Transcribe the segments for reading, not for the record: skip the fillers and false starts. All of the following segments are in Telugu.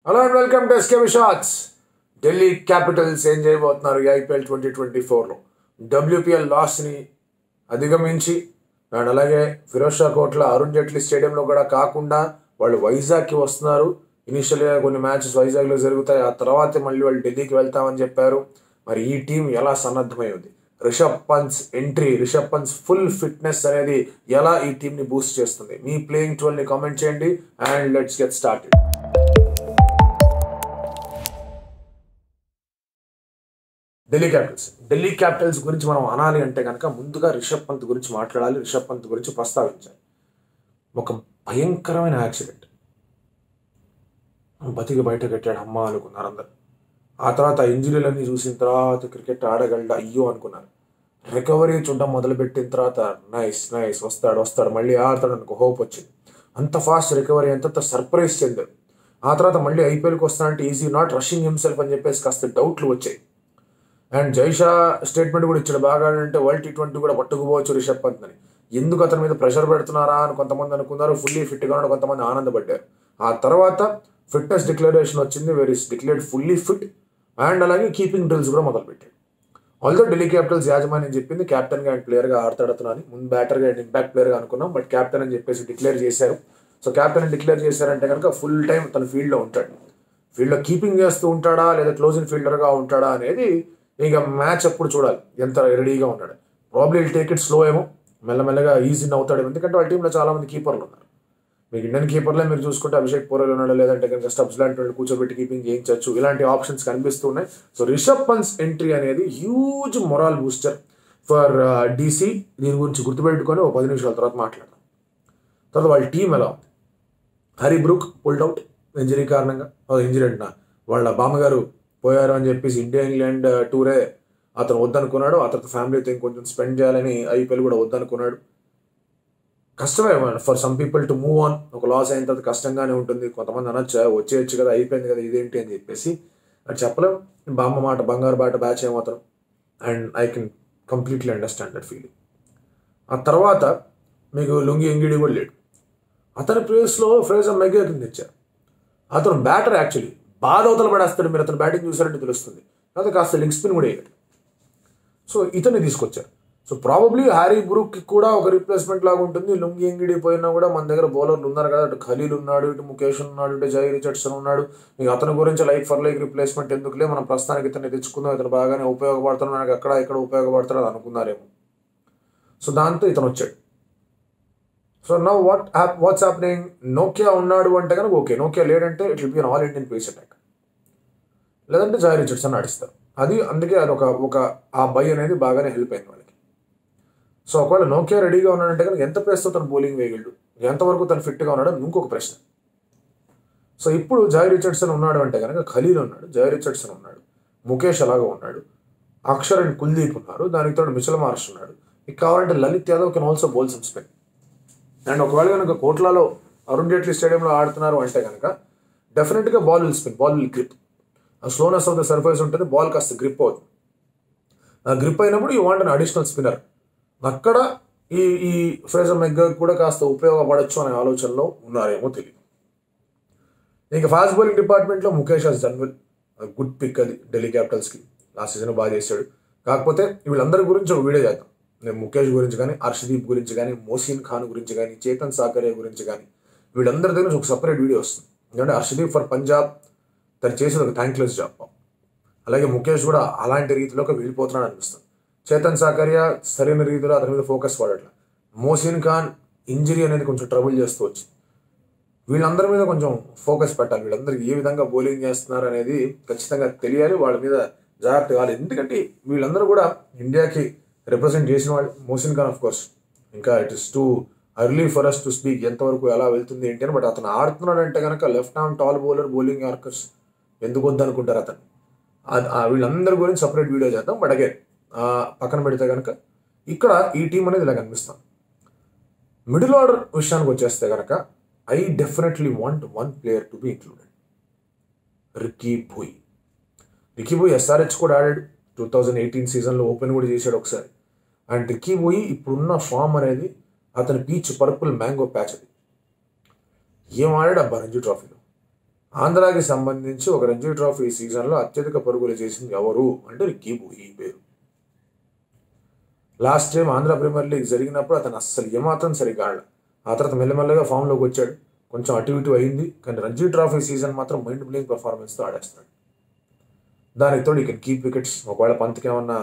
Hello and welcome to SKV shots. Delhi Capitals ఏం చేయబోతున్నారు ఈ ఐపీఎల్ 2024లో? డబ్ల్యూపీఎల్ లాస్ని అధిగమించి అండ్ అలాగే ఫిరోజ్ షా కోట్ల అరుణ్ జైట్లీ స్టేడియంలో కూడా కాకుండా వాళ్ళు వైజాగ్కి వస్తున్నారు. ఇనిషియల్గా కొన్ని మ్యాచెస్ వైజాగ్లో జరుగుతాయి, ఆ తర్వాత మళ్ళీ వాళ్ళు ఢిల్లీకి వెళ్తామని చెప్పారు. మరి ఈ టీం ఎలా సన్నద్ధమై ఉంది? Rishabh Pant entry, Rishabh Pant full fitness అనేది ఎలా ఈ టీంని బూస్ట్ చేస్తుంది? మీ ప్లేయింగ్ 12ని కామెంట్ చేయండి and let's get started. Delhi Capitals గురించి మనం అనాలి అంటే కనుక ముందుగా రిషబ్ పంత్ గురించి మాట్లాడాలి, రిషబ్ పంత్ గురించి ప్రస్తావించాలి. ఒక భయంకరమైన యాక్సిడెంట్, బతికి బయట కట్టాడు అమ్మ అనుకున్నారు అందరు. ఆ తర్వాత ఇంజరీలన్నీ చూసిన తర్వాత క్రికెట్ ఆడగలడా అయ్యో అనుకున్నారు. రికవరీ చూడడం మొదలుపెట్టిన తర్వాత నైస్ వస్తాడు మళ్ళీ ఆడతాడు అనుకో హోప్ వచ్చింది. అంత ఫాస్ట్ రికవరీ, అంత సర్ప్రైజ్ చెందారు. ఆ తర్వాత మళ్ళీ ఐపీఎల్కి వస్తానంటే ఈజీ నాట్ రషింగ్ హిమ్సెల్ఫ్ అని చెప్పేసి కాస్త డౌట్లు వచ్చాయి. అండ్ జైషా స్టేట్మెంట్ కూడా ఇచ్చాడు, బాగా అంటే వరల్డ్ T20 కూడా పట్టుకుపోవచ్చు రిషబ్ పంత్ అని. ఎందుకు అతని మీద ప్రెషర్ పెడుతున్నారా అని కొంతమంది అనుకున్నారు. ఫుల్లీ ఫిట్గా ఉన్నాడు, కొంతమంది ఆనందపడ్డారు. ఆ తర్వాత ఫిట్నెస్ డిక్లరేషన్ వచ్చింది, where is declared fully fit. And అలాగే కీపింగ్ డ్రిల్స్ కూడా మొదలుపెట్టాడు. ఆల్దో ఢిల్లీ క్యాపిటల్స్ యాజమాన్యం చెప్పింది కెప్టెన్గా అండ్ ప్లేయర్గా ఆడతాడు అతను అని. ముందు బ్యాటర్గా అండ్ ఇంపాక్ట్ ప్లేయర్గా అనుకున్నాం, బట్ కెప్టెన్ అని చెప్పేసి డిక్లేర్ చేశారు. సో కెప్టెన్ డిక్లేర్ చేశారంటే కనుక ఫుల్ టైం తన ఫీల్డ్లో ఉంటాడు. ఫీల్డ్లో కీపింగ్ చేస్తూ ఉంటాడా లేదా క్లోజింగ్ ఫీల్డర్గా ఉంటాడా అనేది ఇక మ్యాచ్ అప్పుడు చూడాలి ఎంత రెడీగా ఉన్నాడు. ప్రాబ్లీ టేక్ ఇట్ స్లో ఏమో, మెల్లమెల్లగా ఈజీ అవుతాడు. ఎందుకంటే వాళ్ళ టీంలో చాలా మంది కీపర్లు ఉన్నారు. మీకు ఇండియన్ కీపర్లే మీరు చూసుకుంటే అభిషేక్ పోరెల్ ఉన్నాడు, లేదంటే కనుక స్టబ్స్ లాంటి వాళ్ళు కూర్చోబెట్టి కీపింగ్ చేయించవచ్చు. ఇలాంటి ఆప్షన్స్ కనిపిస్తున్నాయి. సో రిషబ్ పంత్ ఎంట్రీ అనేది హ్యూజ్ మొరాల్ బూస్టర్ ఫర్ డీసీ. దీని గురించి గుర్తుపెట్టుకొని ఒక 10 నిమిషాల తర్వాత మాట్లాడదాం. తర్వాత వాళ్ళ టీం ఎలా ఉంది? హరీ బ్రూక్ పుల్డ్ అవుట్ ఇంజరీ కారణంగా. ఇంజరీ అంటున్నా, వాళ్ళ బామ్మగారు పోయారు అని చెప్పేసి ఇండియా ఇంగ్లాండ్ టూరే అతను వద్దనుకున్నాడు. ఆ తర్వాత ఫ్యామిలీతో ఇంకొంచెం స్పెండ్ చేయాలని ఐపీఎల్ కూడా వద్దనుకున్నాడు. కష్టమే for some people to move on. ఒక లాస్ అయిన తర్వాత కష్టంగానే ఉంటుంది. కొంతమంది అనొచ్చు వచ్చేయచ్చు కదా, అయిపోయింది కదా, ఇదేంటి అని చెప్పేసి. అది చెప్పలేం. బామ్మ మాట బంగారు బాట బ్యాచ్ ఏమవుతాం. And I can completely understand that feeling. ఆ తర్వాత మీకు లుంగి ఎంగిడి కూడా లేడు. అతని ప్లేస్లో ఫ్రేజర్ మెగ్గార్ని తెచ్చారు. అతను బ్యాటర్ యాక్చువల్లీ బాగా అవతల పడేస్తాడు. మీరు అతను బ్యాటింగ్ చూసారంటే తెలుస్తుంది. అయితే కాస్త లెగ్ స్పిన్ కూడా వేయగలడు. సో ఇతన్ని తీసుకొచ్చారు. సో ప్రాబబ్లీ హ్యారీ బ్రూక్కి కూడా ఒక రీప్లేస్మెంట్ లాగా ఉంటుంది. లుంగి ఎంగిడి పోయినా కూడా మన దగ్గర బౌలర్లు ఉన్నారు కదా, అటు ఖలీల్ ఉన్నాడు, ఇటు ముఖేష్ ఉన్నాడు, ఇటు జై రిచర్డ్సన్ ఉన్నాడు. మీకు అతని గురించి లైక్ ఫర్ లైక్ రీప్లేస్మెంట్ ఎందుకులే, మనం ప్రస్తుతానికి ఇతన్ని తెచ్చుకుందాం, ఇతను బాగానే ఉపయోగపడుతున్నాడు, మనకి అక్కడ ఇక్కడ ఉపయోగపడతాడు అని అనుకున్నారేమో. సో దాంతో ఇతను వచ్చాడు. So now what's happening? నోకియా ఉన్నాడు అంటే కనుక ఓకే, నోకియా లేడంటే it will be an all Indian pace attack, లేదంటే జై రిచర్డ్సన్ నడుస్తారు. అది అందుకే అది ఒక ఆ బై అనేది బాగానే హెల్ప్ అయింది వాళ్ళకి. సో ఒకవేళ నోకియా రెడీగా ఉన్నాడంటే కనుక ఎంత పేస్తో తను బౌలింగ్ వేయగలడు, ఎంతవరకు తను ఫిట్గా ఉన్నాడు అని ఇంకొక ప్రశ్న. సో ఇప్పుడు జై రిచర్డ్సన్ ఉన్నాడు అంటే కనుక ఖలీల్ ఉన్నాడు, జై రిచర్డ్సన్ ఉన్నాడు, ముఖేష్ అలాగా ఉన్నాడు, అక్షర్ అండ్ కుల్దీప్ ఉన్నారు, దానికి తోడు మిచెల్ మార్ష్ ఉన్నాడు. ఇక కావాలంటే Lalit Yadav can also bowl some spin. And ఒకవేళ కనుక కోట్లాలో అరుణ్ జైట్లీ స్టేడియంలో ఆడుతున్నారు అంటే కనుక డెఫినెట్గా ball will spin, ball will grip. ఆ స్లోనెస్ ఆఫ్ ద సర్ఫేస్ ఉంటుంది, బాల్ కాస్త గ్రిప్ అవుతుంది. ఆ గ్రిప్ అయినప్పుడు you want an additional spinner. అక్కడ ఈ ఫ్రేజర్ మెగ్గార్ కూడా కాస్త ఉపయోగపడచ్చు అనే ఆలోచనలో ఉన్నారేమో తెలియదు. ఇక ఫాస్ట్ బౌలింగ్ డిపార్ట్మెంట్లో Mukesh has done well, good pick అది ఢిల్లీ క్యాపిటల్స్కి. లాస్ట్ సీజన్ బాగా చేశాడు. కాకపోతే వీళ్ళందరి గురించి ఒక వీడియో చేద్దాం. నేను ముఖేష్ గురించి కానీ, హర్షదీప్ గురించి కానీ, మోసిన్ ఖాన్ గురించి కానీ, చేతన్ సాకరియా గురించి కానీ, వీళ్ళందరి దగ్గర ఒక సపరేట్ వీడియో వస్తుంది. ఎందుకంటే హర్షదీప్ ఫర్ పంజాబ్ తను చేసేది ఒక థ్యాంక్లెస్ జాబ్. అలాగే ముఖేష్ కూడా అలాంటి రీతిలోకి వెళ్ళిపోతున్నాడు అనిపిస్తుంది. చేతన్ సాకరియా సరైన రీతిలో అతని మీద ఫోకస్ పడట్లా. మోసిన్ ఖాన్ ఇంజరీ అనేది కొంచెం ట్రబుల్ చేస్తూ వచ్చింది. వీళ్ళందరి మీద కొంచెం ఫోకస్ పెట్టాలి. వీళ్ళందరికీ ఏ విధంగా బౌలింగ్ చేస్తున్నారు అనేది ఖచ్చితంగా తెలియాలి. వాళ్ళ మీద జాగ్రత్త కావాలి. ఎందుకంటే వీళ్ళందరూ కూడా ఇండియాకి రిప్రజెంట్ చేసిన వాళ్ళు. మోసిన్ ఖాన్ ఆఫ్ కోర్స్ ఇంకా it is too early for us to speak ఎంతవరకు ఎలా వెళ్తుంది ఏంటి అని. బట్ అతను ఆడుతున్నాడు అంటే కనుక left arm tall bowler, bowling yorkers ఎందుకు వద్దనుకుంటారు అతను. వీళ్ళందరి గురించి సపరేట్ వీడియో చేద్దాం. బట్ అగైన్ పక్కన పెడితే కనుక ఇక్కడ ఈ టీం అనేది ఇలా కనిపిస్తాం. మిడిల్ ఆర్డర్ విషయానికి వచ్చేస్తే కనుక I definitely want one player to be included, Ricky Bhui. Ricky Bhui SRH కూడా ఆడాడు 2018 సీజన్లో, ఓపెన్ కూడా చేశాడు ఒకసారి. అండ్ రికీ భోయ్ ఇప్పుడున్న ఫామ్ అనేది అతని పీచ్ పర్పుల్ మ్యాంగో ప్యాచ్. అది ఏం ఆడాడు అబ్బా రంజీ ట్రోఫీలో. ఆంధ్రాకి సంబంధించి ఒక రంజీ ట్రోఫీ సీజన్లో అత్యధిక పరుగులు చేసింది ఎవరు అంటే రిక్కీ బూయి పేరు. Last time Andhra Premier League జరిగినప్పుడు అతను అస్సలు ఏమాత్రం సరిగ్గా ఆడలేదు. ఆ తర్వాత మెల్లమెల్లగా ఫామ్లోకి వచ్చాడు, కొంచెం అటు ఇటు అయింది. కానీ రంజీ ట్రోఫీ సీజన్ మాత్రం మైండ్ బ్లోయింగ్ పర్ఫార్మెన్స్తో ఆడేస్తాడు. దానికి తోడు ఇక కీప్ వికెట్స్. ఒకవేళ పంత్కి ఏమన్నా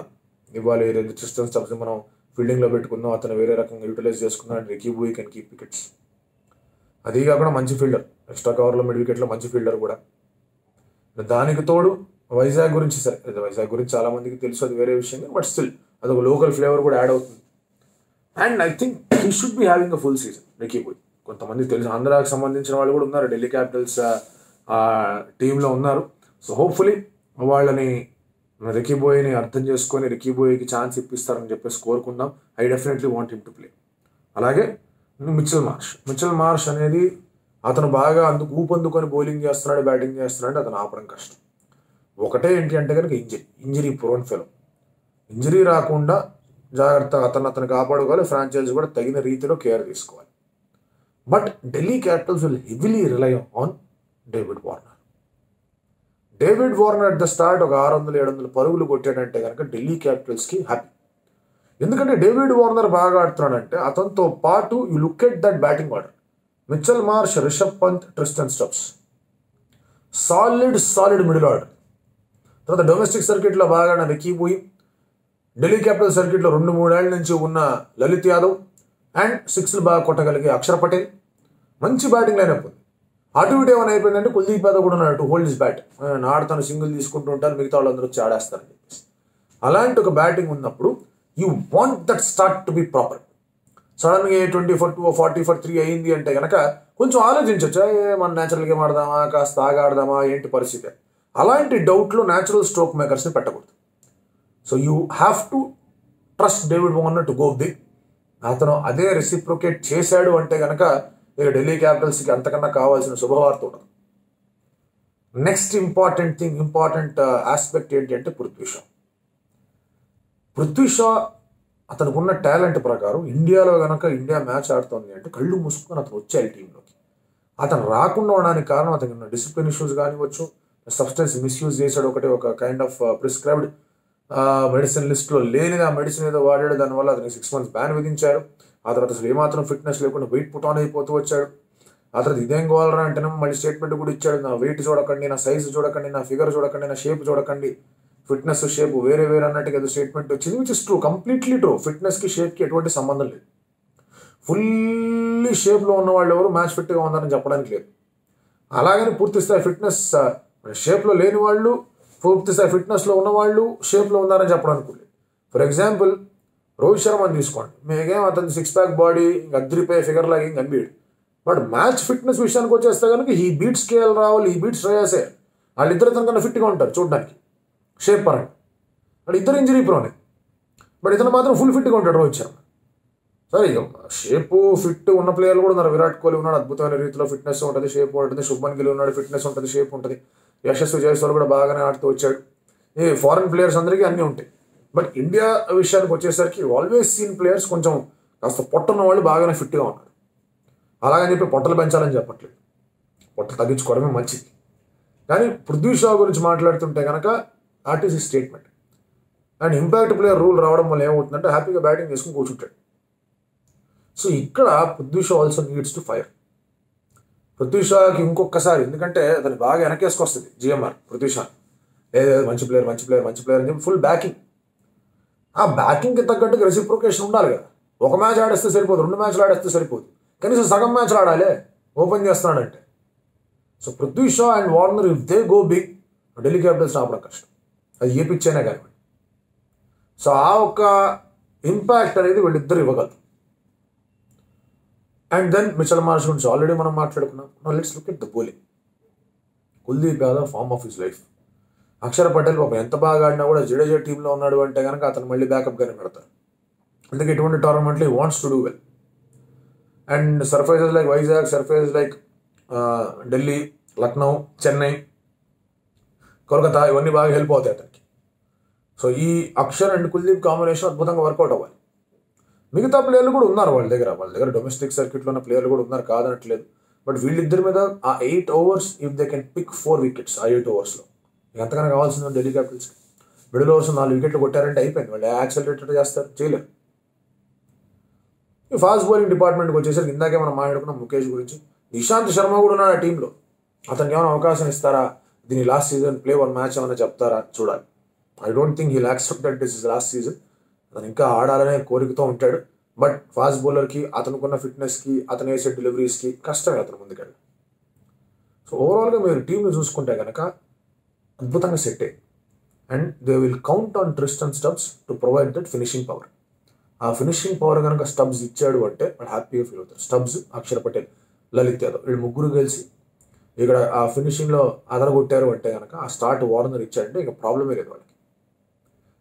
ఇవ్వాలి, రెండు సిస్టమ్స్ తప్పి మనం ఫీల్డింగ్లో పెట్టుకుందాం, అతను వేరే రకంగా యూటిలైజ్ చేసుకున్నాడు, Ricky Bhui can keep wickets. అది కాకుండా మంచి ఫీల్డర్, ఎక్స్ట్రా కవర్లో మిడ్ వికెట్లో మంచి ఫీల్డర్ కూడా. దానికి తోడు వైజాగ్ గురించి, సరే వైజాగ్ గురించి చాలా మందికి తెలుసు, అది వేరే విషయం, బట్ స్టిల్ అదొక లోకల్ ఫ్లేవర్ కూడా యాడ్ అవుతుంది. And I think he should be having a full season Ricky Bhui. కొంతమంది తెలుసు, ఆంధ్రాకి సంబంధించిన వాళ్ళు కూడా ఉన్నారు, ఢిల్లీ క్యాపిటల్స్ టీంలో ఉన్నారు. సో హోప్ఫుల్లీ వాళ్ళని రిక్కీ బూయిని అర్థం చేసుకొని రిక్కీ బూయికి ఛాన్స్ ఇప్పిస్తారని చెప్పేసి కోరుకుందాం. I definitely want him to play. అలాగే మిచెల్ మార్ష్ అనేది అతను బాగా ఊపందుకొని బౌలింగ్ చేస్తున్నాడు, బ్యాటింగ్ చేస్తున్నాడు, అతను ఆపడం కష్టం. ఒకటే ఏంటి అంటే కనుక ఇంజరీ ప్రోన్ ఫెలో. ఇంజరీ రాకుండా జాగ్రత్తగా అతను కాపాడుకోవాలి. ఫ్రాంచైజీ కూడా తగిన రీతిలో కేర్ తీసుకోవాలి. But Delhi Capitals will heavily rely on David Warner. At the start ఒక 600-700 పరుగులు కొట్టాడంటే కనుక ఢిల్లీ క్యాపిటల్స్కి హ్యాపీ. ఎందుకంటే డేవిడ్ వార్నర్ బాగా ఆడుతున్నాడంటే అతనితో పాటు you look at that batting order. Mitchell Marsh, Rishabh Pant, Tristan Stubbs, solid middle order. తర్వాత డొమెస్టిక్ సర్క్యూట్లో బాగా ఆడిన రిక్కీ బూయి, ఢిల్లీ క్యాపిటల్ సర్క్యూట్లో 2-3 ఏళ్ల నుంచి ఉన్న లలిత్ యాదవ్, అండ్ సిక్స్లు బాగా కొట్టగలిగే అక్షర్ పటేల్. మంచి బ్యాటింగ్ లైనప్ ఉంది. అటు ఇటు ఏమైనా అయిపోయిందంటే కుల్దీప్ యాదవ్ కూడా ఉన్నాడు టు హోల్డ్ హిస్ బ్యాట్. ఆడతాను, సింగిల్ తీసుకుంటూ ఉంటారు, మిగతా వాళ్ళందరూ వచ్చి ఆడేస్తారని చెప్పేసి. అలాంటి ఒక బ్యాటింగ్ ఉన్నప్పుడు you want that start to be proper. సడన్గా 20-40-3 అయింది అంటే కనుక కొంచెం ఆలోచించవచ్చు, మనం న్యాచురల్ గేమ్ ఆడదామా, కాస్త ఆడదామా, ఏంటి పరిస్థితి. అలాంటి డౌట్లో న్యాచురల్ స్ట్రోక్ మేకర్స్ని పెట్టకూడదు. So you have to trust David Warner to go big. అతను అదే రెసిప్రొకేట్ చేశాడు అంటే కనుక ఇక ఢిల్లీ క్యాపిటల్స్కి అంతకన్నా కావాల్సిన శుభవార్త ఉండదు. నెక్స్ట్ ఇంపార్టెంట్ ఆస్పెక్ట్ ఏంటి అంటే పృథ్వీ షా అతనికి ఉన్న టాలెంట్ ప్రకారం ఇండియాలో కనుక ఇండియా మ్యాచ్ ఆడుతుంది అంటే కళ్ళు మూసుకొని అతను వచ్చాయి టీంలోకి. అతను రాకుండా ఉండడానికి కారణం అతనికి ఉన్న డిసిప్లిన్ ఇష్యూస్ కానివచ్చు, సబ్స్టెన్స్ మిస్యూజ్ చేశాడు, ఒక కైండ్ ఆఫ్ ప్రిస్క్రైబ్డ్ మెడిసిన్ లిస్ట్లో లేనిది ఆ మెడిసిన్ ఏదో వాడాడు, దానివల్ల అతనికి 6 months బ్యాన్ విధించారు. ఆ తర్వాత అసలు ఏమాత్రం ఫిట్నెస్ లేకుండా వెయిట్ పుట్ ఆన్ అయిపోతూ వచ్చాడు. ఆ తర్వాత ఇదేం కావాలరా అంటేనే మళ్ళీ స్టేట్మెంట్ కూడా ఇచ్చాడు, నా వెయిట్ చూడకండి, నా సైజు చూడకండి, నా ఫిగర్ చూడకండి, నా షేప్ చూడకండి, ఫిట్నెస్ షేప్ వేరే అన్నట్టుగా ఏదో స్టేట్మెంట్ వచ్చింది, which is true, completely true. ఫిట్నెస్కి షేప్కి ఎటువంటి సంబంధం లేదు. ఫుల్లీ షేప్లో ఉన్న వాళ్ళు ఎవరు మ్యాచ్ ఫిట్గా ఉన్నారని చెప్పడానికి లేదు. అలాగని పూర్తిస్థాయి ఫిట్నెస్ షేప్లో లేని వాళ్ళు, పూర్తిస్థాయి ఫిట్నెస్లో ఉన్నవాళ్ళు షేప్లో ఉన్నారని చెప్పడానికి లేదు. ఫర్ ఎగ్జాంపుల్ రోహిత్ శర్మని తీసుకోండి, మేకేం అతని 6-pack బాడీ ఇంకా అద్దరిపోయే ఫిగర్ లాగా ఏం కనిపించడు. బట్ మ్యాచ్ ఫిట్నెస్ విషయానికి వచ్చేస్తే కనుక ఈ బీట్స్ కేఎల్ రాహుల్, ఈ బీట్స్ శ్రేయస్ అయ్యర్, వాళ్ళిద్దరు కన్నా ఫిట్గా ఉంటారు చూడడానికి షేప్ పరంగా. అంటే ఇద్దరు ఇంజరీ ప్రోనే, బట్ ఇతను మాత్రం ఫుల్ ఫిట్గా ఉంటాడు రోహిత్ శర్మ. సరే ఇక షేప్ ఫిట్ ఉన్న ప్లేయర్లు కూడా ఉన్నారు. విరాట్ కోహ్లీ ఉన్నాడు, అద్భుతమైన రీతిలో ఫిట్నెస్ ఉంటుంది, షేప్ ఉంటుంది. శుభ్మన్ గిల్ ఉన్నాడు, ఫిట్నెస్ ఉంటుంది, షేప్ ఉంటుంది. యశస్వి జైస్వాల్ కూడా బాగానే ఆడుతూ వచ్చాడు. ఈ ఫారెన్ ప్లేయర్స్ అందరికీ అన్నీ ఉంటాయి. బట్ ఇండియా విషయానికి వచ్చేసరికి ఆల్వేస్ సీన్ ప్లేయర్స్ కొంచెం కాస్త పొట్టున్న వాళ్ళు బాగానే ఫిట్గా ఉన్నారు. అలాగని చెప్పి పొట్టలు పెంచాలని చెప్పట్లేదు, పొట్టలు తగ్గించుకోవడమే మంచిది. కానీ పృథ్వీ షా గురించి మాట్లాడుతుంటే కనుక దాట్ ఈస్ ఈ statement. And impact player rule రావడం వల్ల ఏమవుతుందంటే హ్యాపీగా బ్యాటింగ్ చేసుకుని కూర్చుంటాడు. సో ఇక్కడ Prithvi Shaw also needs to fire. Prithvi షాకి ఇంకొకసారి, ఎందుకంటే అతను బాగా వెనకేసుకొస్తుంది జిఎంఆర్ పృథ్వీ షా, మంచి ప్లేయర్ అని చెప్పి ఫుల్ బ్యాకింగ్. ఆ బ్యాకింగ్కి తగ్గట్టుగా రెసిప్రొకేషన్ ఉండాలి కదా. ఒక మ్యాచ్ ఆడేస్తే సరిపోదు, 2 మ్యాచ్లు ఆడేస్తే సరిపోదు, కనీసం సగం మ్యాచ్లు ఆడాలి ఓపెన్ చేస్తున్నాడంటే. So Prithvi Shaw and Warner if they go big, Delhi Capitals రావడం కష్టం, అది ఏ పిచ్ అయినా కానివ్వండి. సో ఆ ఒక ఇంపాక్ట్ అనేది వీళ్ళిద్దరు ఇవ్వగలరు. అండ్ దెన్ మిచెల్ మార్ష్ గురించి ఆల్రెడీ మనం మాట్లాడుకున్నాం. Let's look at the bowling. Kuldeep Yadav form of his life. Axar Patel పాపం ఎంత బాగా ఆడినా కూడా జడేజా టీంలో ఉన్నాడు అంటే కనుక అతను మళ్ళీ బ్యాకప్గానే పెడతారు. అందుకే ఇటువంటి టోర్నమెంట్లో ఈ wants to do well. And surfaces like Vizag, surfaces like Delhi, Lucknow, Chennai, Kolkata, ఇవన్నీ బాగా హెల్ప్ అవుతాయి అతనికి. సో ఈ అక్షర్ అండ్ కుల్దీప్ కాంబినేషన్ అద్భుతంగా వర్కౌట్ అవ్వాలి. మిగతా ప్లేయర్లు కూడా ఉన్నారు వాళ్ళ దగ్గర డొమెస్టిక్ సర్క్యూట్లో ఉన్న ప్లేయర్లు కూడా ఉన్నారు, కాదనట్లేదు. బట్ వీళ్ళిద్దరి మీద ఆ 8 overs if they can pick 4 wickets ఆ 8 overs ఎంతకన్నా కావాల్సింది ఢిల్లీ క్యాపిటల్స్కి. మిడిల్ ఓవర్స్ 4 wickets కొట్టారంటే అయిపోయింది. వాళ్ళు యాక్సలరేటర్ చేస్తారు, చేయలేరు. ఈ ఫాస్ట్ బౌలింగ్ డిపార్ట్మెంట్కి వచ్చేసరికి ఇందాకే మనం మాట్లాడుకున్నాం ముఖేష్ గురించి. ఇషాంత్ శర్మ కూడా ఉన్నాడు ఆ టీంలో. అతనికి ఏమైనా అవకాశం ఇస్తారా? దీని లాస్ట్ సీజన్ ప్లే 1 match ఏమైనా చెప్తారా చూడాలి. I don't think he'll accept that this is last season. అతను ఇంకా ఆడాలనే కోరికతో ఉంటాడు. బట్ ఫాస్ట్ బౌలర్కి అతనుకున్న ఫిట్నెస్కి అతను వేసే డెలివరీస్కి కష్టమే అతను ముందుకెళ్ళి. సో ఓవరాల్గా మీరు టీంని చూసుకుంటే కనుక అద్భుతంగా సెట్ అయ్యి and they will count on Tristan Stubbs to provide that finishing power. ఆ ఫినిషింగ్ పవర్ కనుక స్టబ్స్ ఇచ్చాడు అంటే వాళ్ళు హ్యాపీగా ఫీల్ అవుతారు. స్టబ్స్, అక్షర్ పటేల్, లలిత్ యాదవ్ వీళ్ళు ముగ్గురు కలిసి ఇక్కడ ఆ ఫినిషింగ్లో అదరగొట్టారు అంటే కనుక ఆ స్టార్ట్ వార్నర్ ఇచ్చారంటే ఇక ప్రాబ్లమే లేదు వాళ్ళకి.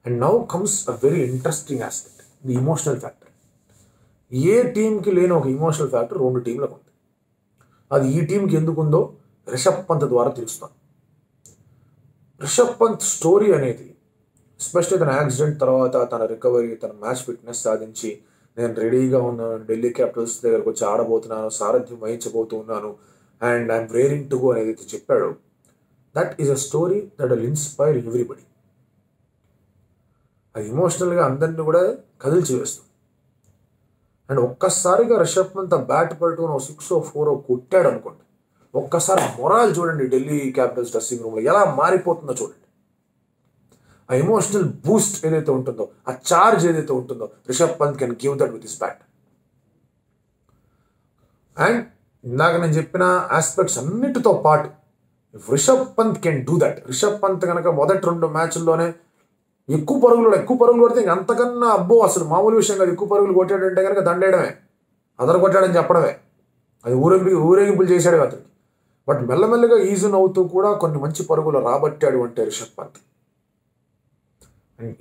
And now comes a very interesting aspect, the emotional factor. ఏ టీంకి లేని ఒక ఇమోషనల్ ఫ్యాక్టర్ 2 టీంలకు ఉంది. అది ఈ టీంకి ఎందుకు ఉందో రిషబ్ పంత్ ద్వారా తెలుస్తాం. రిషబ్ పంత్ స్టోరీ అనేది ఎస్పెషల్లీ తన యాక్సిడెంట్ తర్వాత తన రికవరీ, తన మ్యాచ్ ఫిట్నెస్ సాధించి నేను రెడీగా ఉన్నాను, ఢిల్లీ క్యాపిటల్స్ దగ్గరకు వచ్చి ఆడబోతున్నాను, సారథ్యం వహించబోతున్నాను and I'm raring to go అనేది చెప్పాడు. That is a story that will inspire everybody. అది ఇమోషనల్గా అందరినీ కూడా కదిల్చి వేస్తుంది. అండ్ ఒక్కసారిగా రిషబ్ పంత్ ఆ బ్యాట్ పట్టుకుని 6 or 4 కొట్టాడు అనుకోండి, ఒక్కసారి మొరాల్ చూడండి ఢిల్లీ క్యాపిటల్స్ డ్రెస్సింగ్ రూమ్లో ఎలా మారిపోతుందో చూడండి. ఆ ఎమోషనల్ బూస్ట్ ఏదైతే ఉంటుందో, ఆ చార్జ్ ఏదైతే ఉంటుందో Rishabh Pant can give that with his bat. And ఇందాక నేను చెప్పిన ఆస్పెక్ట్స్ అన్నిటితో పాటు Rishabh Pant can do that. Rishabh Pant కనుక మొదటి 2 మ్యాచ్ల్లోనే ఎక్కువ పరుగులు కొడితే ఇంక అంతకన్నా అబ్బో అసలు మామూలు విషయం కాదు. ఎక్కువ పరుగులు కొట్టాడంటే కనుక దండేయడమే, అదర కొట్టాడని చెప్పడమే, అది ఊరేగింపులు చేశాడు అతనికి. బట్ మెల్లమెల్లగా ఈజన్ అవుతూ కూడా కొన్ని మంచి పరుగులు రాబట్టాడు అంటే రిషబ్ పంత్. అండ్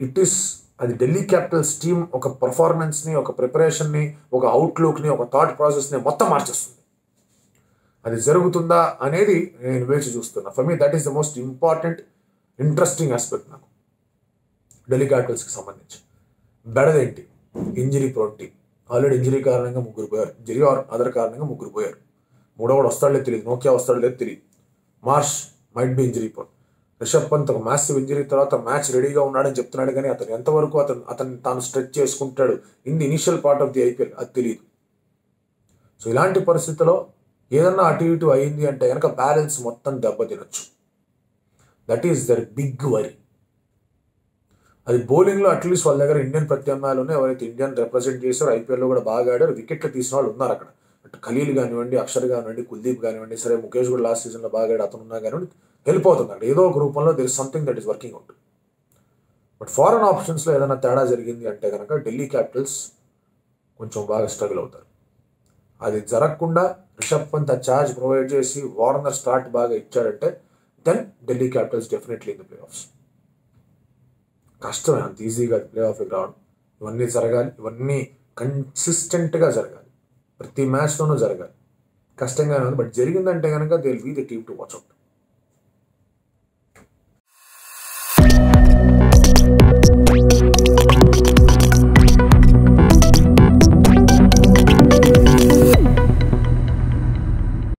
అది ఢిల్లీ క్యాపిటల్స్ టీమ్ ఒక పర్ఫార్మెన్స్ని, ఒక ప్రిపరేషన్ని, ఒక అవుట్లుక్ని, ఒక థాట్ ప్రాసెస్ని మొత్తం మార్చేస్తుంది. అది జరుగుతుందా అనేది నేను వేచి చూస్తున్నా. For me that is the most important interesting aspect నాకు ఢిల్లీ క్యాపిటల్స్కి సంబంధించి. బెడదేంటి? Injury prone team. Already injury కారణంగా 3 పోయారు, ఇంజరీ ఆర్ అదర్ కారణంగా 3 పోయారు. 3వ వస్తాడో తెలియదు, నోకియా వస్తాడో లేదు తెలియదు. Marsh might be injury prone. Rishabh Pant ఒక మ్యాసివ్ ఇంజరీ తర్వాత మ్యాచ్ రెడీగా ఉన్నాడని చెప్తున్నాడు, కానీ అతను ఎంతవరకు అతను తాను స్ట్రెచ్ చేసుకుంటాడు in the initial part of the IPL అది తెలియదు. సో ఇలాంటి పరిస్థితుల్లో ఏదన్నా అటు ఇటు అయింది అంటే కనుక బ్యాలెన్స్ మొత్తం దెబ్బతినొచ్చు. That is their big worry. అది బౌలింగ్లో అట్లీస్ట్ వాళ్ళ దగ్గర ఇండియన్ ప్రత్యామ్నాయాలు ఉన్నాయి, ఎవరైతే ఇండియన్ రిప్రజెంట్ చేశారో ఐపీఎల్లో కూడా బాగా ఆడారు, వికెట్లు తీసిన వాళ్ళు ఉన్నారు అక్కడ. అటు ఖలీల్ కానివ్వండి, అక్షర్ కానివ్వండి, కుల్దీప్ కానివ్వండి, సరే ముఖేష్ కూడా లాస్ట్ సీజన్లో బాగా ఆడాడు, అతను ఉన్నా కానివ్వండి, హెల్ప్ అవుతుంది అక్కడ ఏదో ఒక రూపంలో. There is something that is working out. But foreign ఆప్షన్స్లో ఏదైనా తేడా జరిగింది అంటే కనుక ఢిల్లీ క్యాపిటల్స్ కొంచెం బాగా స్ట్రగుల్ అవుతారు. అది జరగకుండా రిషబ్ పంత్ ఆ ఛార్జ్ ప్రొవైడ్ చేసి వార్నర్ స్టార్ట్ బాగా ఇచ్చాడంటే then Delhi Capitals definitely in the playoffs. కష్టమే అంత ఈజీగా ప్లే ఆఫ్కి రావడం. ఇవన్నీ జరగాలి, ఇవన్నీ కన్సిస్టెంట్గా జరగాలి, ప్రతి మ్యాచ్లోనూ జరగాలి. కష్టంగానే ఉంది, బట్ జరిగిందంటే కనుక they will be the team to watch out.